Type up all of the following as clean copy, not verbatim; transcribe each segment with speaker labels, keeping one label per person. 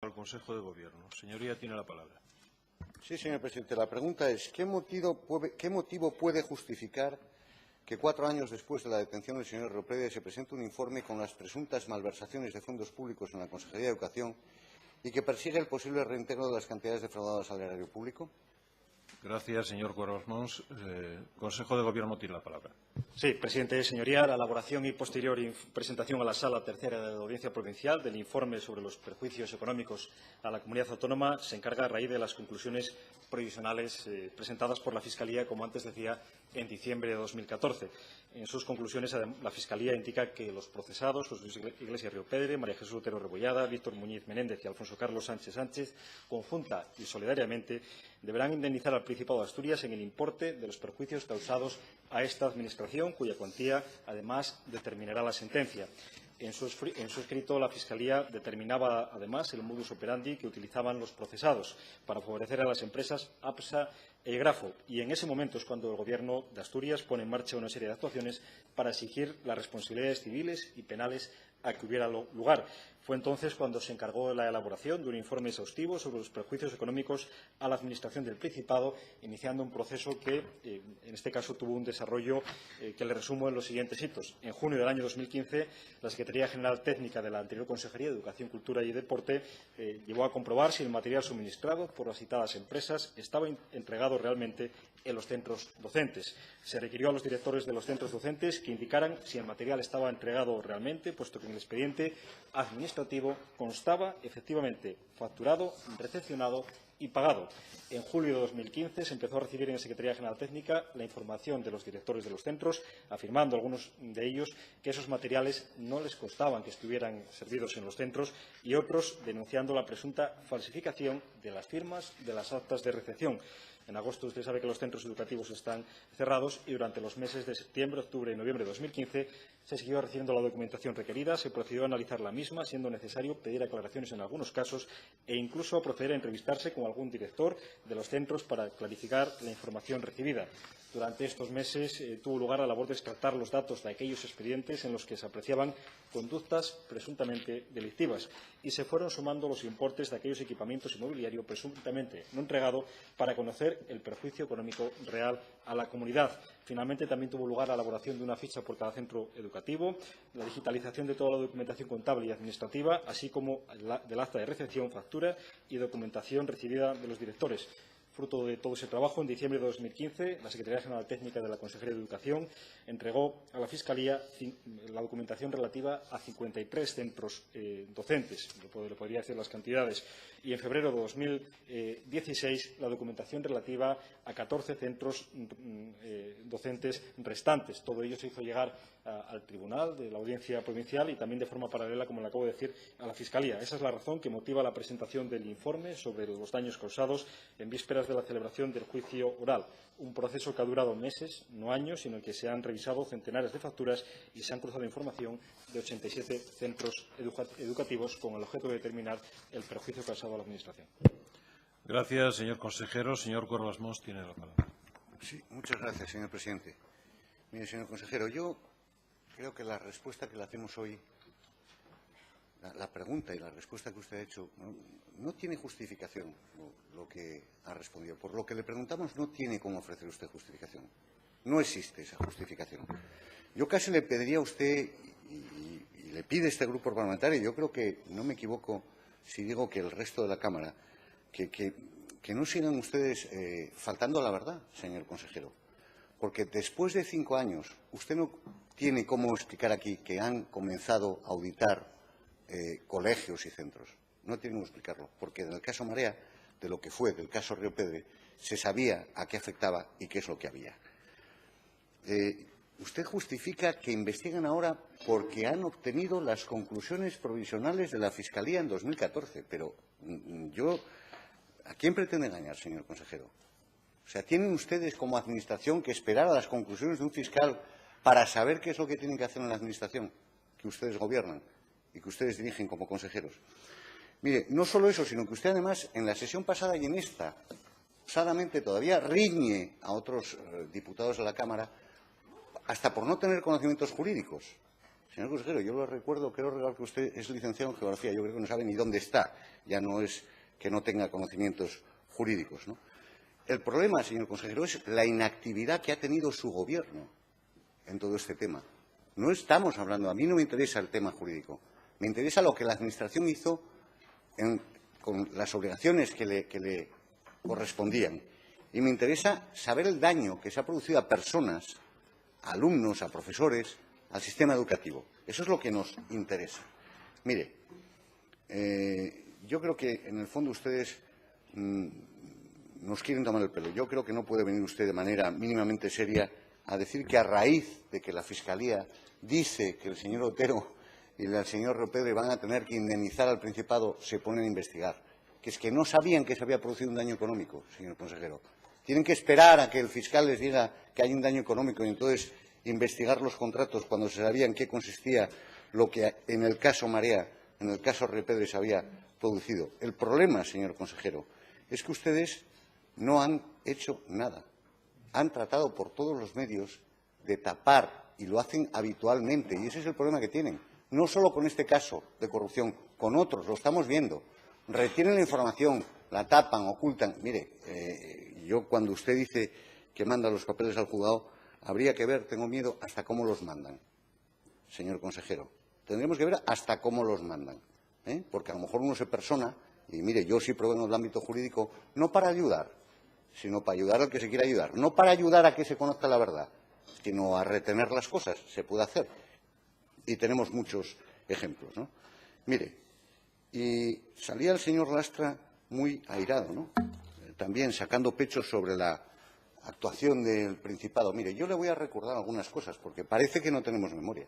Speaker 1: Al Consejo de Gobierno. Señoría, tiene la palabra.
Speaker 2: Sí, señor presidente. La pregunta es, ¿qué motivo puede justificar que 4 años después de la detención del señor Ropede se presente un informe con las presuntas malversaciones de fondos públicos en la Consejería de Educación y que persigue el posible reintegro de las cantidades defraudadas al erario público?
Speaker 1: Gracias, señor Cuervas Mons. Consejo de Gobierno tiene la palabra.
Speaker 3: Sí, presidente. Señoría, la elaboración y posterior presentación a la Sala Tercera de la Audiencia Provincial del informe sobre los perjuicios económicos a la comunidad autónoma se encarga a raíz de las conclusiones provisionales presentadas por la Fiscalía, como antes decía, en diciembre de 2014. En sus conclusiones, la Fiscalía indica que los procesados, José Luis Iglesias Riopedre, María Jesús Otero Rebollada, Víctor Muñiz Menéndez y Alfonso Carlos Sánchez Sánchez, conjunta y solidariamente, deberán indemnizar al Principado de Asturias en el importe de los perjuicios causados a esta Administración, cuya cuantía, además, determinará la sentencia. En su escrito, la Fiscalía determinaba, además, el modus operandi que utilizaban los procesados para favorecer a las empresas APSA e Grafo, y en ese momento es cuando el Gobierno de Asturias pone en marcha una serie de actuaciones para exigir las responsabilidades civiles y penales a que hubiera lugar. Fue entonces cuando se encargó la elaboración de un informe exhaustivo sobre los perjuicios económicos a la Administración del Principado, iniciando un proceso que, en este caso, tuvo un desarrollo que le resumo en los siguientes hitos. En junio del año 2015, la Secretaría General Técnica de la anterior Consejería de Educación, Cultura y Deporte llevó a comprobar si el material suministrado por las citadas empresas estaba entregado realmente en los centros docentes. Se requirió a los directores de los centros docentes que indicaran si el material estaba entregado realmente, puesto que en el expediente administrativo constaba efectivamente facturado, recepcionado y pagado. En julio de 2015 se empezó a recibir en la Secretaría General Técnica la información de los directores de los centros, afirmando algunos de ellos que esos materiales no les constaban que estuvieran servidos en los centros, y otros denunciando la presunta falsificación de las firmas de las actas de recepción. En agosto usted sabe que los centros educativos están cerrados y durante los meses de septiembre, octubre y noviembre de 2015 se siguió recibiendo la documentación requerida, se procedió a analizar la misma, siendo necesario pedir aclaraciones en algunos casos e incluso a proceder a entrevistarse con algún director de los centros para clarificar la información recibida. Durante estos meses tuvo lugar la labor de extractar los datos de aquellos expedientes en los que se apreciaban conductas presuntamente delictivas y se fueron sumando los importes de aquellos equipamientos inmobiliarios presuntamente no entregados para conocer el perjuicio económico real a la comunidad. Finalmente, también tuvo lugar la elaboración de una ficha por cada centro educativo, la digitalización de toda la documentación contable y administrativa, así como del acta de recepción, factura y documentación recibida de los directores. Fruto de todo ese trabajo, en diciembre de 2015, la Secretaría General Técnica de la Consejería de Educación entregó a la Fiscalía la documentación relativa a 53 centros docentes. Le podría decir las cantidades. Y en febrero de 2016, la documentación relativa a 14 centros docentes restantes. Todo ello se hizo llegar al Tribunal de la Audiencia Provincial y también de forma paralela, como le acabo de decir, a la Fiscalía. Esa es la razón que motiva la presentación del informe sobre los daños causados en vísperas de la celebración del juicio oral. Un proceso que ha durado meses, no años, sino que se han revisado centenares de facturas y se han cruzado información de 87 centros educativos con el objeto de determinar el perjuicio causado a la Administración.
Speaker 1: Gracias, señor consejero. Señor Cuervas Mons tiene la palabra.
Speaker 2: Sí, muchas gracias, señor presidente. Mire, señor consejero, yo creo que la respuesta que le hacemos hoy, la pregunta y la respuesta que usted ha hecho, no tiene justificación lo que ha respondido. Por lo que le preguntamos, no tiene cómo ofrecer usted justificación. No existe esa justificación. Yo casi le pediría a usted, y le pide este grupo parlamentario, yo creo que no me equivoco si digo que el resto de la Cámara, que no sigan ustedes faltando a la verdad, señor consejero. Porque después de 5 años, usted no tiene cómo explicar aquí que han comenzado a auditar colegios y centros. No tiene cómo explicarlo, porque en el caso Marea, de lo que fue del caso Riopedre, se sabía a qué afectaba y qué es lo que había. Usted justifica que investigan ahora porque han obtenido las conclusiones provisionales de la Fiscalía en 2014, pero ¿a quién pretende engañar, señor consejero? O sea, ¿tienen ustedes como Administración que esperar a las conclusiones de un fiscal para saber qué es lo que tienen que hacer en la Administración que ustedes gobiernan y que ustedes dirigen como consejeros? Mire, no solo eso, sino que usted además en la sesión pasada y en esta, osadamente todavía riñe a otros diputados de la Cámara hasta por no tener conocimientos jurídicos. Señor consejero, yo lo recuerdo, creo recordar que usted es licenciado en Geografía. Yo creo que no sabe ni dónde está. Ya no es que no tenga conocimientos jurídicos, ¿no? El problema, señor consejero, es la inactividad que ha tenido su Gobierno en todo este tema. No estamos hablando, a mí no me interesa el tema jurídico, me interesa lo que la Administración hizo con las obligaciones que le correspondían. Y me interesa saber el daño que se ha producido a personas, a alumnos, a profesores, al sistema educativo. Eso es lo que nos interesa. Mire, yo creo que en el fondo ustedes nos quieren tomar el pelo. Yo creo que no puede venir usted de manera mínimamente seria a decir que a raíz de que la Fiscalía dice que el señor Otero y el señor Ropedre van a tener que indemnizar al Principado, se ponen a investigar. Que es que no sabían que se había producido un daño económico, señor consejero. Tienen que esperar a que el fiscal les diga que hay un daño económico y entonces investigar los contratos cuando se sabía en qué consistía lo que en el caso Marea, en el caso Ropedre se había producido. El problema, señor consejero, es que ustedes no han hecho nada. Han tratado por todos los medios de tapar, y lo hacen habitualmente, y ese es el problema que tienen. No solo con este caso de corrupción, con otros, lo estamos viendo. Retienen la información, la tapan, ocultan. Mire, yo cuando usted dice que manda los papeles al juzgado, habría que ver, tengo miedo, hasta cómo los mandan, señor consejero. Tendremos que ver hasta cómo los mandan, porque a lo mejor uno se persona, y mire, yo sí provengo del ámbito jurídico, no para ayudar, sino para ayudar al que se quiera ayudar, no para ayudar a que se conozca la verdad, sino a retener las cosas, se puede hacer. Y tenemos muchos ejemplos, ¿no? Mire, y salía el señor Lastra muy airado, ¿no? También sacando pecho sobre la actuación del Principado. Mire, yo le voy a recordar algunas cosas, porque parece que no tenemos memoria.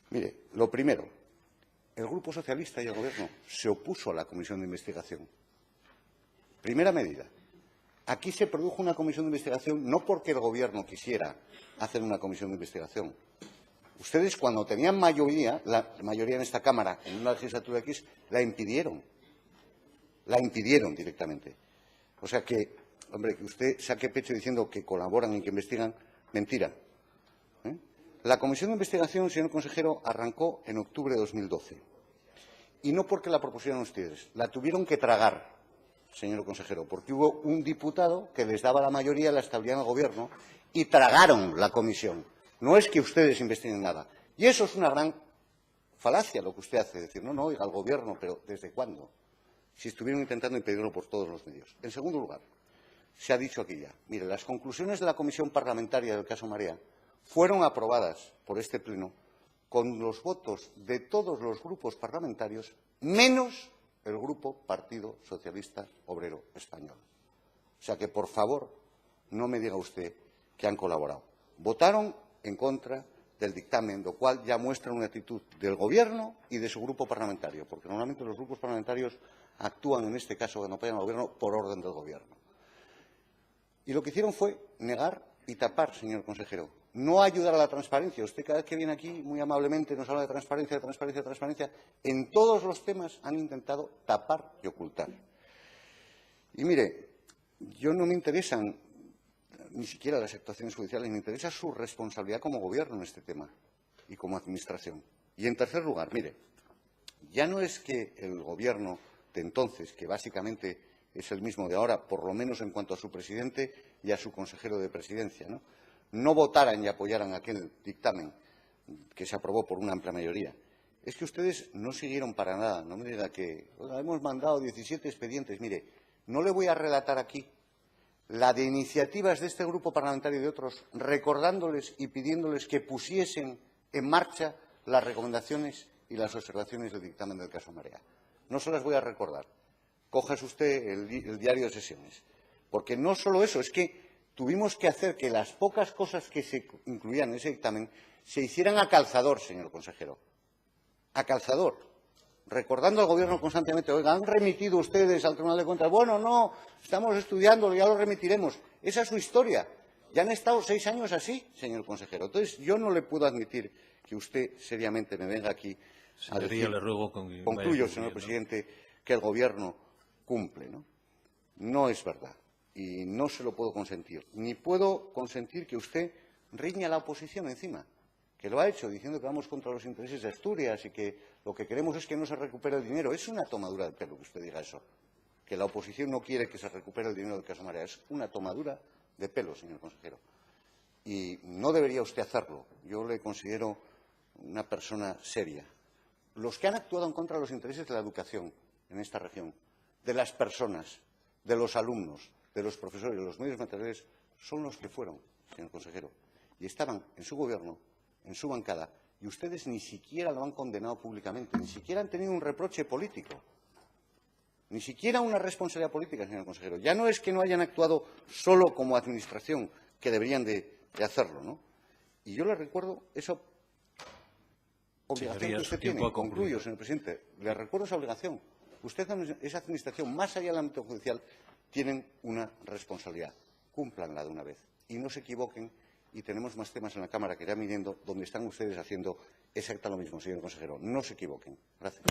Speaker 2: Mire, lo primero, el Grupo Socialista y el Gobierno se opuso a la comisión de investigación. Primera medida. Aquí se produjo una comisión de investigación no porque el Gobierno quisiera hacer una comisión de investigación. Ustedes, cuando tenían mayoría, la mayoría en esta Cámara, en una legislatura X, la impidieron. La impidieron directamente. O sea que, hombre, que usted saque pecho diciendo que colaboran y que investigan, mentira. La comisión de investigación, señor consejero, arrancó en octubre de 2012. Y no porque la propusieran ustedes, la tuvieron que tragar, señor consejero, porque hubo un diputado que les daba la mayoría, la estabilidad en el Gobierno, y tragaron la comisión. No es que ustedes investiguen nada. Y eso es una gran falacia lo que usted hace, decir, no, oiga, al Gobierno, pero ¿desde cuándo? Si estuvieron intentando impedirlo por todos los medios. En segundo lugar, se ha dicho aquí ya, mire, las conclusiones de la Comisión Parlamentaria del caso Marea fueron aprobadas por este Pleno con los votos de todos los grupos parlamentarios, menos el Grupo Partido Socialista Obrero Español. O sea que, por favor, no me diga usted que han colaborado. Votaron en contra del dictamen, lo cual ya muestra una actitud del Gobierno y de su grupo parlamentario, porque normalmente los grupos parlamentarios actúan en este caso, cuando apoyan al Gobierno, por orden del Gobierno. Y lo que hicieron fue negar y tapar, señor consejero. No ayudar a la transparencia. Usted cada vez que viene aquí, muy amablemente, nos habla de transparencia, de transparencia, de transparencia. En todos los temas han intentado tapar y ocultar. Y mire, yo no me interesan ni siquiera las actuaciones judiciales, me interesa su responsabilidad como Gobierno en este tema y como Administración. Y en tercer lugar, mire, ya no es que el Gobierno de entonces, que básicamente es el mismo de ahora, por lo menos en cuanto a su presidente y a su consejero de presidencia, no votaran y apoyaran aquel dictamen que se aprobó por una amplia mayoría. Es que ustedes no siguieron para nada. No me diga que hemos mandado 17 expedientes. Mire, no le voy a relatar aquí la de iniciativas de este grupo parlamentario y de otros, recordándoles y pidiéndoles que pusiesen en marcha las recomendaciones y las observaciones del dictamen del caso Marea. No se las voy a recordar. Cójase usted el diario de sesiones. Porque no solo eso, es que tuvimos que hacer que las pocas cosas que se incluían en ese dictamen se hicieran a calzador, señor consejero. A calzador. Recordando al Gobierno constantemente, oiga, ¿han remitido ustedes al Tribunal de Cuentas? Bueno, no, estamos estudiándolo, ya lo remitiremos. Esa es su historia. Ya han estado 6 años así, señor consejero. Entonces, yo no le puedo admitir que usted seriamente me venga aquí a decir,
Speaker 1: le ruego que
Speaker 2: concluyo, señor presidente, que el Gobierno cumple, ¿no? No es verdad. Y no se lo puedo consentir. Ni puedo consentir que usted riña a la oposición encima. que lo ha hecho diciendo que vamos contra los intereses de Asturias y que lo que queremos es que no se recupere el dinero. Es una tomadura de pelo que usted diga eso, que la oposición no quiere que se recupere el dinero del caso Marea. Es una tomadura de pelo, señor consejero. Y no debería usted hacerlo. Yo le considero una persona seria. Los que han actuado en contra de los intereses de la educación en esta región, de las personas, de los alumnos, de los profesores, de los medios materiales, son los que fueron, señor consejero. Y estaban en su gobierno, en su bancada, y ustedes ni siquiera lo han condenado públicamente, ni siquiera han tenido un reproche político, ni siquiera una responsabilidad política, señor consejero. Ya no es que no hayan actuado solo como administración, que deberían de hacerlo, ¿no? Y yo le recuerdo esa obligación que usted tiene. Concluyo, señor presidente. Le recuerdo esa obligación. Usted, esa administración, más allá del ámbito judicial, tienen una responsabilidad. Cúmplanla de una vez. Y no se equivoquen. Y tenemos más temas en la Cámara que irán midiendo donde están ustedes haciendo exactamente lo mismo, señor consejero. No se equivoquen. Gracias.